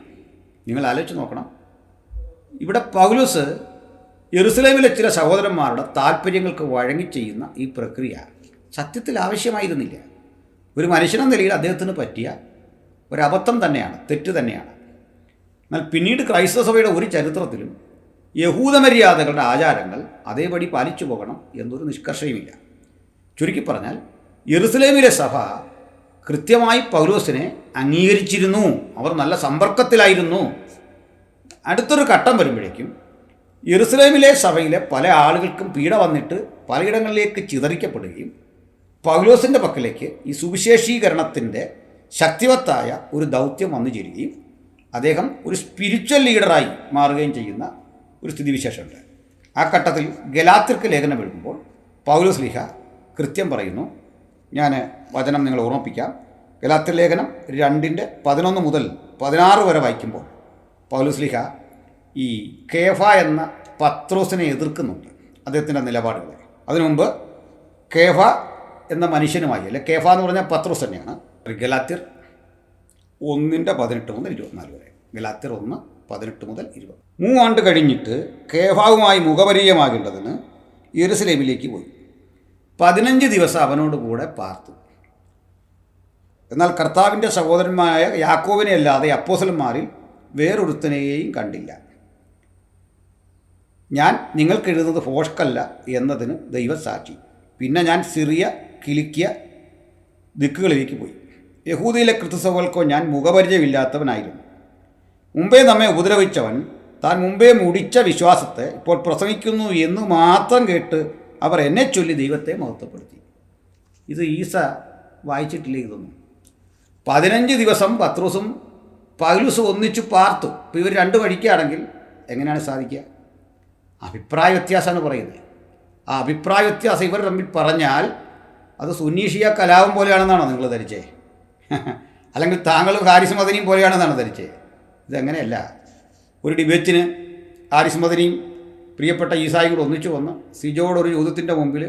നിങ്ങൾ ആലോചിച്ച് നോക്കണം. ഇവിടെ പൗലോസ് യെരുസലേമിലെ ചില സഹോദരന്മാരുടെ താല്പര്യങ്ങൾക്ക് വഴങ്ങി ചെയ്യുന്ന ഈ പ്രക്രിയ സത്യത്തിൽ ആവശ്യമായിരുന്നില്ല. ഒരു മനുഷ്യനെന്ന നിലയിൽ അദ്ദേഹത്തിന് പറ്റിയ ഒരബദ്ധം തന്നെയാണ്, തെറ്റ് തന്നെയാണ്. എന്നാൽ പിന്നീട് ക്രൈസ്തവ സഭയുടെ ഒരു ചരിത്രത്തിലും യഹൂദമര്യാദകളുടെ ആചാരങ്ങൾ അതേപടി പാലിച്ചു പോകണം എന്നൊരു നിഷ്കർഷയുമില്ല. ചുരുക്കി പറഞ്ഞാൽ യെരുസലേമിലെ സഭ കൃത്യമായി പൗലോസിനെ അംഗീകരിച്ചിരുന്നു. അവർ നല്ല സമ്പർക്കത്തിലായിരുന്നു. അടുത്തൊരു ഘട്ടം വരുമ്പോഴേക്കും യെരുസലേമിലെ സഭയിലെ പല ആളുകൾക്കും പീഡ വന്നിട്ട് പലയിടങ്ങളിലേക്ക് ചിതറിക്കപ്പെടുകയും പൗലോസിൻ്റെ പക്കലേക്ക് ഈ സുവിശേഷീകരണത്തിൻ്റെ ശക്തിവത്തായ ഒരു ദൗത്യം വന്നു ചേരുകയും അദ്ദേഹം ഒരു സ്പിരിച്വൽ ലീഡറായി മാറുകയും ചെയ്യുന്ന ഒരു സ്ഥിതിവിശേഷമുണ്ട്. ആ ഘട്ടത്തിൽ ഗലാത്യർക്ക് ലേഖനം എഴുതുമ്പോൾ പൗലോസ് ശ്ലീഹ കൃത്യം പറയുന്നു. ഞാൻ വചനം നിങ്ങൾ ഓർമ്മിപ്പിക്കാം. ഗലാത്യർ ലേഖനം 2:11 മുതൽ 16 വരെ വായിക്കുമ്പോൾ പൗലോസ് ശ്ലീഹ ഈ കേഫ എന്ന പത്രോസിനെ എതിർക്കുന്നുണ്ട്, അദ്ദേഹത്തിൻ്റെ നിലപാടുകളെ. അതിനു മുമ്പ് കേഫ എന്ന മനുഷ്യനുമായി, അല്ലെ കേഫ എന്ന് പറഞ്ഞാൽ പത്രോസ് തന്നെയാണ്. ഗലാത്യർ 1:18 മുതൽ 24 വരെ. ഗലാത്യർ 1:18 മുതൽ 20. 3 ആണ്ട് കഴിഞ്ഞിട്ട് കേഫാവുമായി മുഖപരിചയമാകേണ്ടതിന് യെരുസലേമിലേക്ക് പോയി. 15 ദിവസം അവനോട് കൂടെ പാർത്തു. എന്നാൽ കർത്താവിൻ്റെ സഹോദരന്മാരായ യാക്കോബിനെ അല്ലാതെ അപ്പോസ്തലന്മാരിൽ വേറൊരുത്തനെയും കണ്ടില്ല. ഞാൻ നിങ്ങൾക്ക് എഴുതുന്നത് ഫോഷ്കല്ല എന്നതിന് ദൈവസാക്ഷി. പിന്നെ ഞാൻ സിറിയ, കിലിക്കിയ ദിക്കുകളിലേക്ക് പോയി. യഹൂദയിലെ ക്രിസ്തുസഭകൾക്കോ ഞാൻ മുഖപരിചയമില്ലാത്തവനായിരുന്നു. മുമ്പേ നമ്മെ ഉപദ്രവിച്ചവൻ താൻ മുമ്പേ മുടിച്ച വിശ്വാസത്തെ ഇപ്പോൾ പ്രസംഗിക്കുന്നു എന്ന് മാത്രം കേട്ട് അവർ എന്നെ ചൊല്ലി ദൈവത്തെ മഹത്വപ്പെടുത്തി. ഇത് ഈസ വായിച്ചിട്ടില്ല. ഇതൊന്നും 15 ദിവസം പത്രോസും പൗലോസും ഒന്നിച്ചു പാർത്തു. ഇപ്പോൾ ഇവർ 2 വഴിക്കാണെങ്കിൽ എങ്ങനെയാണ് സാധിക്കുക? അഭിപ്രായ വ്യത്യാസമാണ് പറയുന്നത്. ആ അഭിപ്രായ വ്യത്യാസം ഇവർ തമ്മിൽ പറഞ്ഞാൽ അത് സുന്നീഷിയ കലാപം പോലെയാണെന്നാണോ നിങ്ങൾ ധരിച്ചേ? അല്ലെങ്കിൽ താങ്കളും ഹാരിസ് മദനിയും പോലെയാണെന്നാണ് ധരിച്ചേ? ഇതങ്ങനെയല്ല. ഒരു ഡിബേറ്റിന് ഹാരിസ് മദനിയും പ്രിയപ്പെട്ട ഈസായും കൂടെ ഒന്നിച്ചു വന്ന് സിജോയുടെ ഒരു ചോദ്യത്തിൻ്റെ മുമ്പിൽ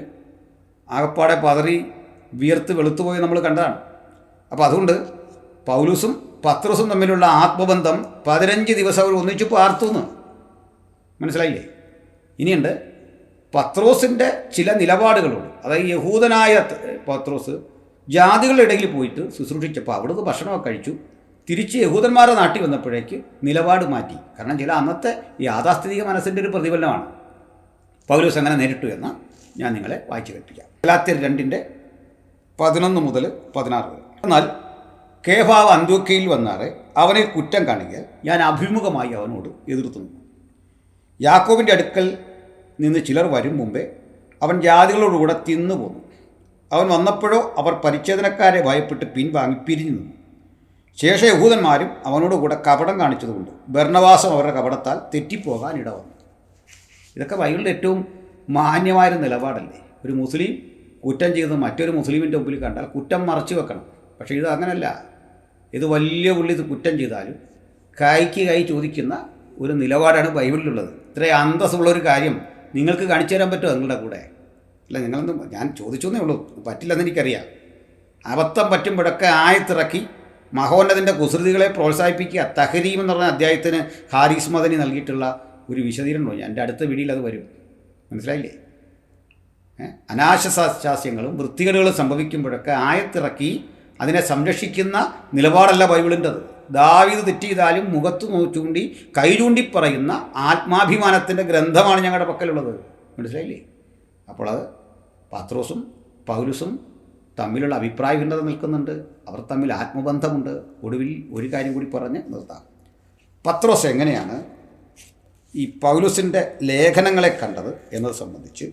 ആകപ്പാടെ പതറി വിയർത്ത് വെളുത്തുപോയി നമ്മൾ കണ്ടതാണ്. അപ്പോൾ അതുകൊണ്ട് പൗലോസും പത്രോസും തമ്മിലുള്ള ആത്മബന്ധം 15 ദിവസം അവർ ഒന്നിച്ചു പാർത്തുന്ന് മനസ്സിലായില്ലേ? ഇനിയുണ്ട് പത്രോസിൻ്റെ ചില നിലപാടുകളോട്. അതായത് യഹൂദനായ പത്രോസ് ജാതികളുടെ ഇടയിൽ പോയിട്ട് ശുശ്രൂഷിച്ചപ്പോൾ അവിടുന്ന് ഭക്ഷണമൊക്കെ കഴിച്ചു. തിരിച്ച് യഹൂദന്മാരുടെ നാട്ടിൽ വന്നപ്പോഴേക്ക് നിലപാട് മാറ്റി. കാരണം ചില അന്നത്തെ യാഥാസ്ഥിതിക മനസ്സിൻ്റെ ഒരു പ്രതിഫലനമാണ്. പൗലോസ് അങ്ങനെ നേരിട്ടു എന്ന് ഞാൻ നിങ്ങളെ വായിച്ചു കേൾപ്പിക്കാം. ഗലാത്യർ 2:11 മുതൽ 16 വരെ. എന്നാൽ കേഫാവ് അന്ത്യോക്യയിൽ വന്നാറെ അവനെ കുറ്റം കാണിക്കാൻ ഞാൻ അഭിമുഖമായി അവനോട് എതിർത്തു നിന്നു. യാക്കോബിൻ്റെ അടുക്കൽ നിന്ന് ചിലർ വരും മുമ്പേ അവൻ ജാതികളോടുകൂടെ തിന്നു പോന്നു. അവൻ വന്നപ്പോഴോ അവർ പരിച്ഛേദനക്കാരെ ഭയപ്പെട്ട് പിൻവാങ്ങി പിരിഞ്ഞു നിന്നു. ശേഷം യഹൂദന്മാരും അവനോടുകൂടെ കപടം കാണിച്ചതുകൊണ്ട് ബർന്നബാസും അവരുടെ കപടത്താൽ തെറ്റിപ്പോകാൻ ഇടവന്നു. ഇതൊക്കെ ബൈബിളിൻ്റെ ഏറ്റവും മാന്യമായൊരു നിലപാടല്ലേ? ഒരു മുസ്ലിം കുറ്റം ചെയ്ത് മറ്റൊരു മുസ്ലിമിൻ്റെ മുമ്പിൽ കണ്ടാൽ കുറ്റം മറച്ചു വെക്കണം. പക്ഷേ ഇത് അങ്ങനെയല്ല. ഇത് വലിയ പുള്ളി ഇത് കുറ്റം ചെയ്താലും കൈക്ക് കൈ ചോദിക്കുന്ന ഒരു നിലപാടാണ് ബൈബിളിലുള്ളത്. ഇത്രയും അന്തസ്സുള്ളൊരു കാര്യം നിങ്ങൾക്ക് കാണിച്ചു തരാൻ പറ്റുമോ നിങ്ങളുടെ കൂടെ? അല്ല, നിങ്ങളൊന്നും ഞാൻ ചോദിച്ചോന്നേ ഉള്ളൂ, പറ്റില്ലെന്ന് എനിക്കറിയാം. അബദ്ധം പറ്റുമ്പോഴൊക്കെ ആയത്തിറക്കി മഹോന്നതിൻ്റെ കുസൃതികളെ പ്രോത്സാഹിപ്പിക്കുക. തഹരീം എന്ന് പറഞ്ഞ അധ്യായത്തിന് ഹാരിസ് മദനി നൽകിയിട്ടുള്ള ഒരു വിശദീകരണമോ എൻ്റെ അടുത്ത വീഡിയോയിൽ അത് വരും. മനസ്സിലായില്ലേ? അനാശാസ്യങ്ങളും വൃത്തികേടുകളും സംഭവിക്കുമ്പോഴൊക്കെ ആയത്തിറക്കി അതിനെ സംരക്ഷിക്കുന്ന നിലപാടല്ല ബൈബിളിൻ്റെത്. ദാവീദ് തെറ്റ് ചെയ്താലും മുഖത്ത് ചൂണ്ടി കൈ ചൂണ്ടി പറയുന്ന ആത്മാഭിമാനത്തിൻ്റെ ഗ്രന്ഥമാണ് ഞങ്ങളുടെ പക്കലുള്ളത്. മനസ്സിലായില്ലേ? അപ്പോൾ അത് പത്രോസും പൗലോസും തമ്മിലുള്ള അഭിപ്രായ ഭിന്നത നിൽക്കുന്നുണ്ട്. അവർ തമ്മിൽ ആത്മബന്ധമുണ്ട്. ഒടുവിൽ ഒരു കാര്യം കൂടി പറഞ്ഞ് നിർത്താം. പത്രോസ് എങ്ങനെയാണ് ഈ പൗലോസിൻ്റെ ലേഖനങ്ങളെ കണ്ടത് എന്നത് സംബന്ധിച്ച്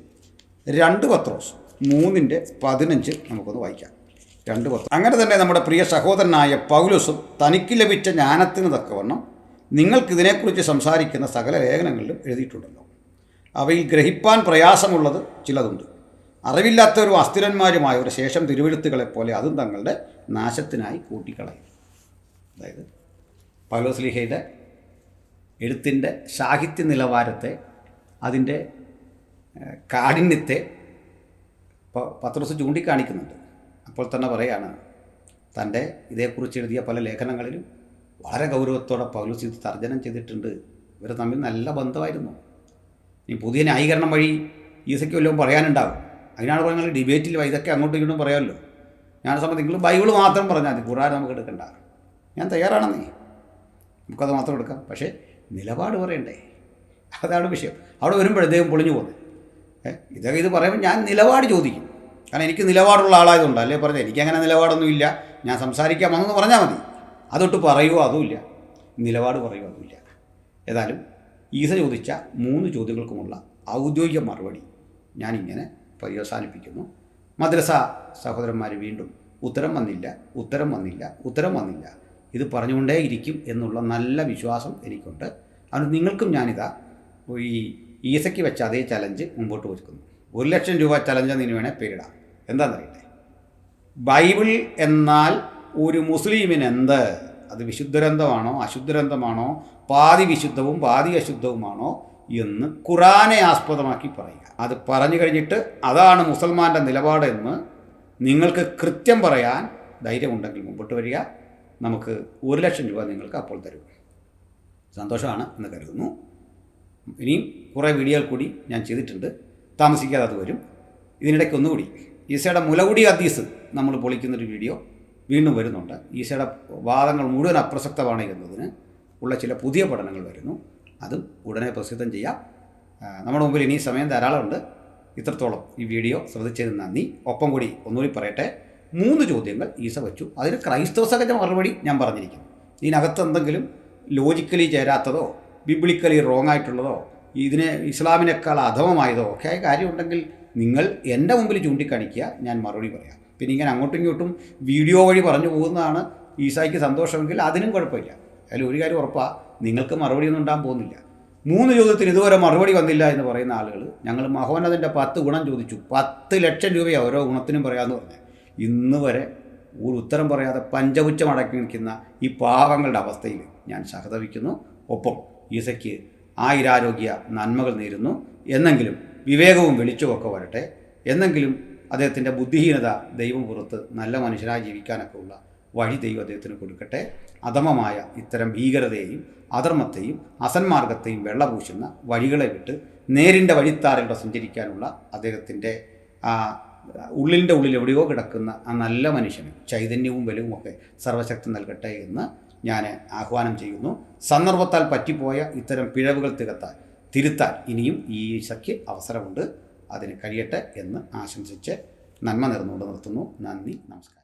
2 പത്രോസ് 3:15 നമുക്കൊന്ന് വായിക്കാം. 2 പത്രോസ്. അങ്ങനെ തന്നെ നമ്മുടെ പ്രിയ സഹോദരനായ പൗലോസും തനിക്ക് ലഭിച്ച ജ്ഞാനത്തിന് തക്കവണ്ണം നിങ്ങൾക്കിതിനെക്കുറിച്ച് സംസാരിക്കുന്ന സകല ലേഖനങ്ങളിലും എഴുതിയിട്ടുണ്ടല്ലോ. അവയിൽ ഗ്രഹിപ്പാൻ പ്രയാസമുള്ളത് ചിലതുണ്ട്. അറിവില്ലാത്തവരും അസ്ഥിരന്മാരുമായവർ ശേഷം തിരുവെഴുത്തുകളെപ്പോലെ അതും തങ്ങളുടെ നാശത്തിനായി കൂട്ടിക്കളയും. അതായത് പൗലോസ്ലീഹയുടെ എഴുത്തിൻ്റെ സാഹിത്യ നിലവാരത്തെ, അതിൻ്റെ കാഠിന്യത്തെ പത്രോസ് ചൂണ്ടിക്കാണിക്കുന്നുണ്ട്. അപ്പോൾ തന്നെ പറയാണ്, തൻ്റെ ഇതേക്കുറിച്ച് എഴുതിയ പല ലേഖനങ്ങളിലും വളരെ ഗൗരവത്തോടെ പൗലോസ് ഇത് തർജ്ജനം ചെയ്തിട്ടുണ്ട്. ഇവർ തമ്മിൽ നല്ല ബന്ധമായിരുന്നു. ഈ പുതിയ ന്യായീകരണം വഴി ഈസയ്ക്ക് വല്ലതും പറയാനുണ്ടാകും. അതിനാണ് പറയുന്നത് ഡിബേറ്റിൽ ഇതൊക്കെ അങ്ങോട്ടും ഇങ്ങോട്ടും പറയാമല്ലോ. ഞാൻ സംബന്ധിച്ച് നിങ്ങൾ ബൈബിൾ മാത്രം പറഞ്ഞാൽ മതി, ഖുർആൻ നമുക്ക് എടുക്കണ്ട. ഞാൻ തയ്യാറാണെന്നേ, നമുക്കത് മാത്രം എടുക്കാം. പക്ഷേ നിലപാട് പറയണ്ടേ, അതാണ് വിഷയം. അവിടെ വരുമ്പോൾ അദ്ദേഹം പൊളിഞ്ഞു പോകുന്നത്. ഇതൊക്കെ ഇത് പറയുമ്പോൾ ഞാൻ നിലപാട് ചോദിക്കും. കാരണം എനിക്ക് നിലപാടുള്ള ആളായതുകൊണ്ട് അല്ലേ പറഞ്ഞത്. എനിക്കങ്ങനെ നിലപാടൊന്നുമില്ല, ഞാൻ സംസാരിക്കാൻ വന്നെന്ന് പറഞ്ഞാൽ മതി. അതൊട്ട് പറയുമോ അതുമില്ല, നിലപാട് പറയുമോ അതുമില്ല. ഏതായാലും ഈസ ചോദിച്ച 3 ചോദ്യങ്ങൾക്കുമുള്ള ഔദ്യോഗിക മറുപടി ഞാനിങ്ങനെ പര്യവസാനിപ്പിക്കുന്നു. മദ്രസ സഹോദരന്മാർ വീണ്ടും ഉത്തരം വന്നില്ല ഇത് പറഞ്ഞുകൊണ്ടേ ഇരിക്കും എന്നുള്ള നല്ല വിശ്വാസം എനിക്കുണ്ട്. അതുകൊണ്ട് നിങ്ങൾക്കും ഞാനിതാ ഈ ഈസയ്ക്ക് വെച്ച അതേ ചലഞ്ച് മുമ്പോട്ട് വെക്കുന്നു. 1,00,000 രൂപ ചലഞ്ച് എന്ന് വേണേൽ പേരിടാം. എന്താണെന്നറിയട്ടെ, ബൈബിൾ എന്നാൽ ഒരു മുസ്ലിമിന് എന്ത്? അത് വിശുദ്ധഗ്രന്ഥമാണോ അശുദ്ധഗ്രന്ഥമാണോ, പാതി വിശുദ്ധവും പാതി അശുദ്ധവുമാണോ എന്ന് ഖുറാനെ ആസ്പദമാക്കി പറയുക. അത് പറഞ്ഞു കഴിഞ്ഞിട്ട് അതാണ് മുസൽമാൻ്റെ നിലപാടെന്ന് നിങ്ങൾക്ക് കൃത്യം പറയാൻ ധൈര്യമുണ്ടെങ്കിൽ മുമ്പോട്ട് വരിക. നമുക്ക് 1,00,000 രൂപ നിങ്ങൾക്ക് അപ്പോൾ തരും. സന്തോഷമാണ് എന്ന് കരുതുന്നു. ഇനിയും കുറേ വീഡിയോകൾ കൂടി ഞാൻ ചെയ്തിട്ടുണ്ട്, താമസിക്കാതെ അത് വരും. ഇതിനിടയ്ക്ക് ഒന്നുകൂടി ഈസയുടെ മുലകുടി ഹദീസ് നമ്മൾ പൊളിക്കുന്നൊരു വീഡിയോ വീണ്ടും വരുന്നുണ്ട്. ഈസയുടെ വാദങ്ങൾ മുഴുവൻ അപ്രസക്തമാണ് എന്നതിന് ഉള്ള ചില പുതിയ പഠനങ്ങൾ വരുന്നു. അതും ഉടനെ പ്രസിദ്ധം ചെയ്യാം. നമ്മുടെ മുമ്പിൽ ഇനി സമയം ധാരാളമുണ്ട്. ഇത്രത്തോളം ഈ വീഡിയോ ശ്രദ്ധിച്ചതിന് നന്ദി. ഒപ്പം കൂടി ഒന്നുകൂടി പറയട്ടെ, 3 ചോദ്യങ്ങൾ ഈസ വെച്ചു. അതിന് ക്രൈസ്തവ സഹജ മറുപടി ഞാൻ പറഞ്ഞിരിക്കുന്നു. ഇതിനകത്ത് എന്തെങ്കിലും ലോജിക്കലി ചേരാത്തതോ ബിബ്ലിക്കലി റോങ് ആയിട്ടുള്ളതോ ഇതിനെ ഇസ്ലാമിനേക്കാൾ അധമമായതോ ഒക്കെ ആയ കാര്യമുണ്ടെങ്കിൽ നിങ്ങൾ എൻ്റെ മുമ്പിൽ ചൂണ്ടിക്കാണിക്കുക, ഞാൻ മറുപടി പറയാം. പിന്നെ ഇങ്ങനെ അങ്ങോട്ടും ഇങ്ങോട്ടും വീഡിയോ വഴി പറഞ്ഞു പോകുന്നതാണ് ഈസായ്ക്ക് സന്തോഷമെങ്കിൽ അതിനും കുഴപ്പമില്ല. അതിൽ ഒരു കാര്യം ഉറപ്പാണ്, നിങ്ങൾക്ക് മറുപടിയൊന്നും ഉണ്ടാകാൻ പോകുന്നില്ല. 3 ചോദ്യത്തിന് ഇതുവരെ മറുപടി വന്നില്ല എന്ന് പറയുന്ന ആളുകൾ, ഞങ്ങൾ മഹോന്നതൻ്റെ 10 ഗുണം ചോദിച്ചു, 10,00,000 രൂപയാണ് ഓരോ ഗുണത്തിനും പറയാമെന്ന് പറഞ്ഞത്. ഇന്ന് വരെ ഒരു ഉത്തരം പറയാതെ പഞ്ചപുച്ഛം അടക്കി നിൽക്കുന്ന ഈ പാവങ്ങളുടെ അവസ്ഥയിൽ ഞാൻ സഹതപിക്കുന്നു. ഒപ്പം ഈസയ്ക്ക് ആയുരാരോഗ്യ നന്മകൾ നേരുന്നു. എന്നെങ്കിലും വിവേകവും വെളിച്ചമൊക്കെ വരട്ടെ. എന്നെങ്കിലും അദ്ദേഹത്തിൻ്റെ ബുദ്ധിഹീനത ദൈവം പുറത്ത് നല്ല മനുഷ്യനായി ജീവിക്കാനൊക്കെ ഉള്ള വഴി ദൈവം അദ്ദേഹത്തിന് കൊടുക്കട്ടെ. അധമമായ ഇത്തരം ഭീകരതയെയും അധർമ്മത്തെയും അസന്മാർഗത്തെയും വെള്ളപൂശുന്ന വഴികളെ വിട്ട് നേരിൻ്റെ വഴിത്താരയുടെ സഞ്ചരിക്കാനുള്ള അദ്ദേഹത്തിൻ്റെ ഉള്ളിൻ്റെ ഉള്ളിൽ എവിടെയോ കിടക്കുന്ന ആ നല്ല മനുഷ്യന് ചൈതന്യവും ബലവും ഒക്കെ സർവശക്തി നൽകട്ടെ എന്ന് ഞാൻ ആഹ്വാനം ചെയ്യുന്നു. സന്ദർഭത്താൽ പറ്റിപ്പോയ ഇത്തരം പിഴവുകൾ തിരുത്താൻ ഇനിയും ഈ ഈസയ്ക്ക് അവസരമുണ്ട്. അതിന് കഴിയട്ടെ എന്ന് ആശംസിച്ച് നന്മ നേർന്നുകൊണ്ട് നിർത്തുന്നു. നന്ദി, നമസ്കാരം.